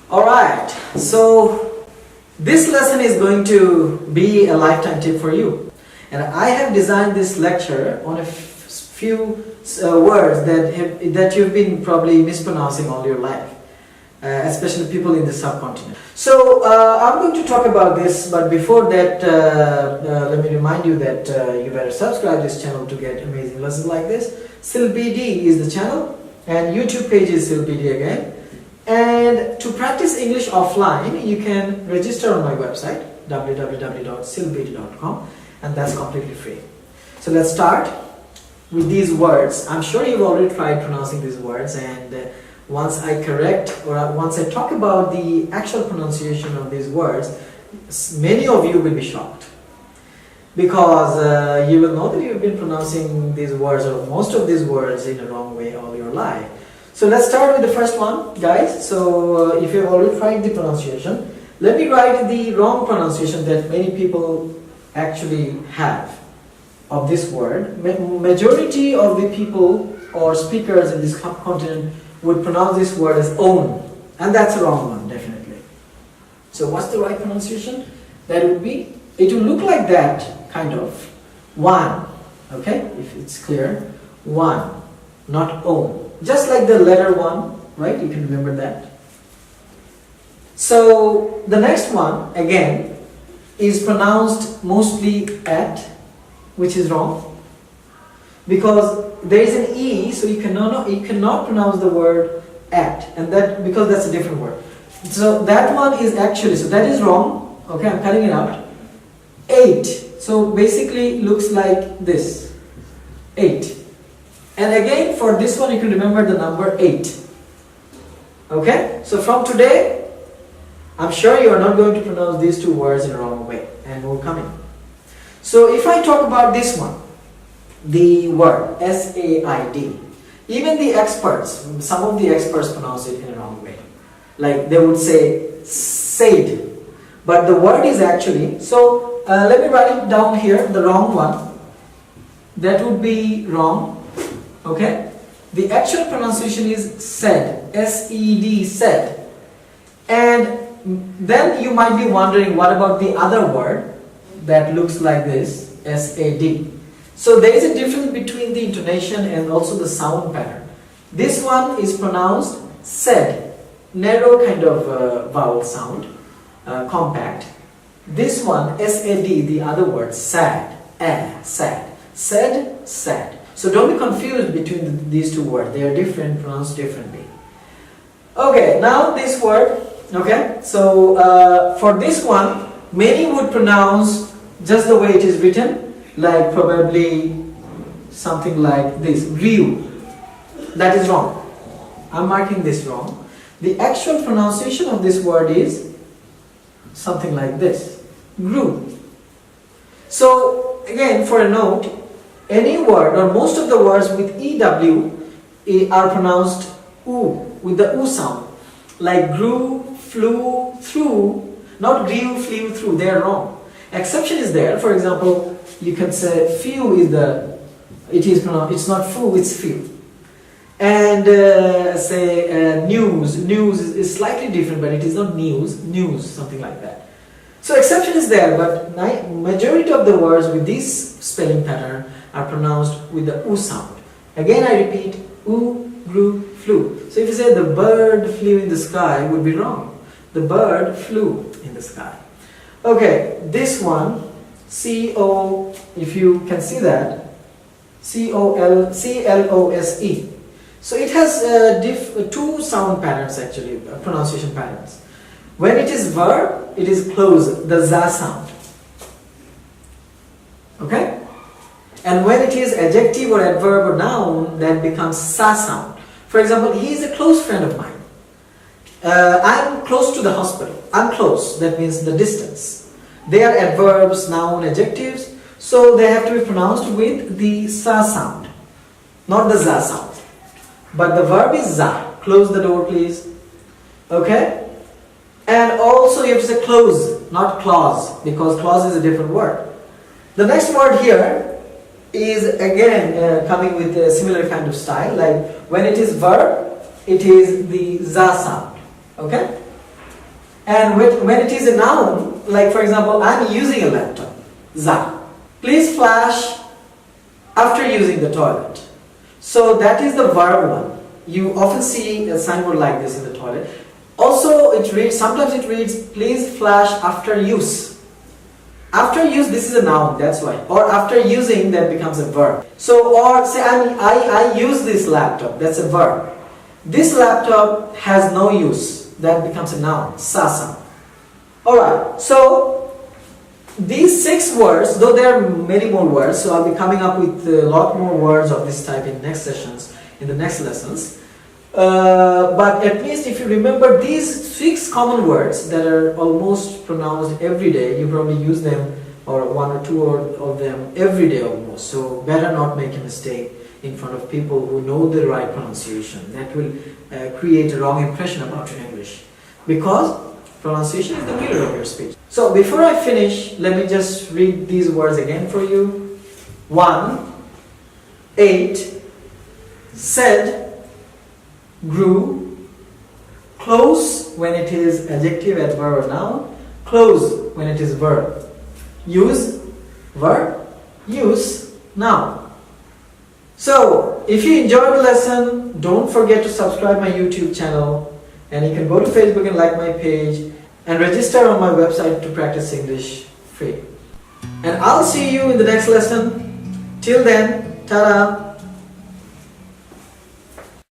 Alright, so this lesson is going to be a lifetime tip for you. And I have designed this lecture on a few words that you've been probably mispronouncing all your life, especially people in the subcontinent. So I'm going to talk about this, but before that, let me remind you that you better subscribe this channel to get amazing lessons like this. SilBD is the channel, and YouTube page is SilBD again. And to practice English offline, you can register on my website www.silbd.com, and that's completely free. So let's start with these words. I'm sure you've already tried pronouncing these words, and once I correct or once I talk about the actual pronunciation of these words, many of you will be shocked, because you will know that you've been pronouncing these words or most of these words in a wrong way all your life. So let's start with the first one, guys. So if you've already tried the pronunciation, let me write the wrong pronunciation that many people actually have of this word. Majority of the people or speakers in this continent would pronounce this word as own, and that's a wrong one, definitely. So what's the right pronunciation? That would be, it will look like that, kind of, one, okay, if it's clear, one, not own. Just like the letter one, right? You can remember that. So the next one, again, is pronounced mostly at, which is wrong, because there is an E, so you cannot pronounce the word at, and that because that's a different word. So that one is actually, so that is wrong. Okay, I'm cutting it out. 8. So basically looks like this. 8. And again, for this one, you can remember the number 8. Okay? So from today, I'm sure you are not going to pronounce these two words in a wrong way, and more coming. So if I talk about this one, the word S-A-I-D, even the experts, some of the experts pronounce it in a wrong way. Like they would say said, but the word is actually, so let me write it down here, the wrong one. That would be wrong. Okay? The actual pronunciation is said, S-E-D, said. And then you might be wondering, what about the other word that looks like this, S-A-D? So there is a difference between the intonation and also the sound pattern. This one is pronounced said, narrow kind of vowel sound, compact. This one, S-A-D, the other word, sad, sad, said, sad. So don't be confused between these two words. They are different, pronounced differently. Okay, now this word, okay, so for this one, many would pronounce just the way it is written, like probably something like this, grew. That is wrong. I'm marking this wrong. The actual pronunciation of this word is something like this, grew. So again, for a note, any word or most of the words with EW are pronounced oo, with the oo sound. Like grew, flew, through, not grew, flew, through, they are wrong. Exception is there. For example, you can say few is it's not foo, it's few. And say news is slightly different, but it is not news, something like that. So exception is there, but majority of the words with this spelling pattern are pronounced with the oo sound. Again, I repeat, oo, grew, flew. So if you say the bird flew in the sky, would be wrong. The bird flew in the sky. Okay, this one, C-O, if you can see that, C-O-L-C-L-O-S-E. So it has two sound patterns actually, pronunciation patterns. When it is verb, it is close, the za sound. Okay? And when it is adjective or adverb or noun, that becomes sa sound. For example, he is a close friend of mine. I'm close to the hospital. I'm close, that means the distance. They are adverbs, noun, adjectives, so they have to be pronounced with the sa sound, not the za sound. But the verb is za. Close the door, please. Okay? And also you have to say close, not clause, because clause is a different word. The next word here is again coming with a similar kind of style. Like when it is verb, it is the za sound. Okay? And when it is a noun, like for example, I'm using a laptop. Za. Please flash after using the toilet. So that is the verb one. You often see a signboard like this in the toilet. Also, sometimes it reads, please flash after use. After use, this is a noun, that's why. Or after using, that becomes a verb. So, or say I use this laptop, that's a verb. This laptop has no use, that becomes a noun, sasa. Alright, so these 6 words, though there are many more words, so I'll be coming up with a lot more words of this type in next sessions, in the next lessons. But at least if you remember these 6 common words that are almost pronounced every day, you probably use them, or 1 or 2 of them every day almost. So better not make a mistake in front of people who know the right pronunciation. That will create a wrong impression about your English, because pronunciation is the mirror of your speech. So before I finish, let me just read these words again for you. 1, 8, said, grew, close when it is adjective, adverb or noun, close when it is verb, use, verb, use, noun. So if you enjoyed the lesson, don't forget to subscribe my YouTube channel, and you can go to Facebook and like my page and register on my website to practice English free. And I'll see you in the next lesson. Till then, ta-da!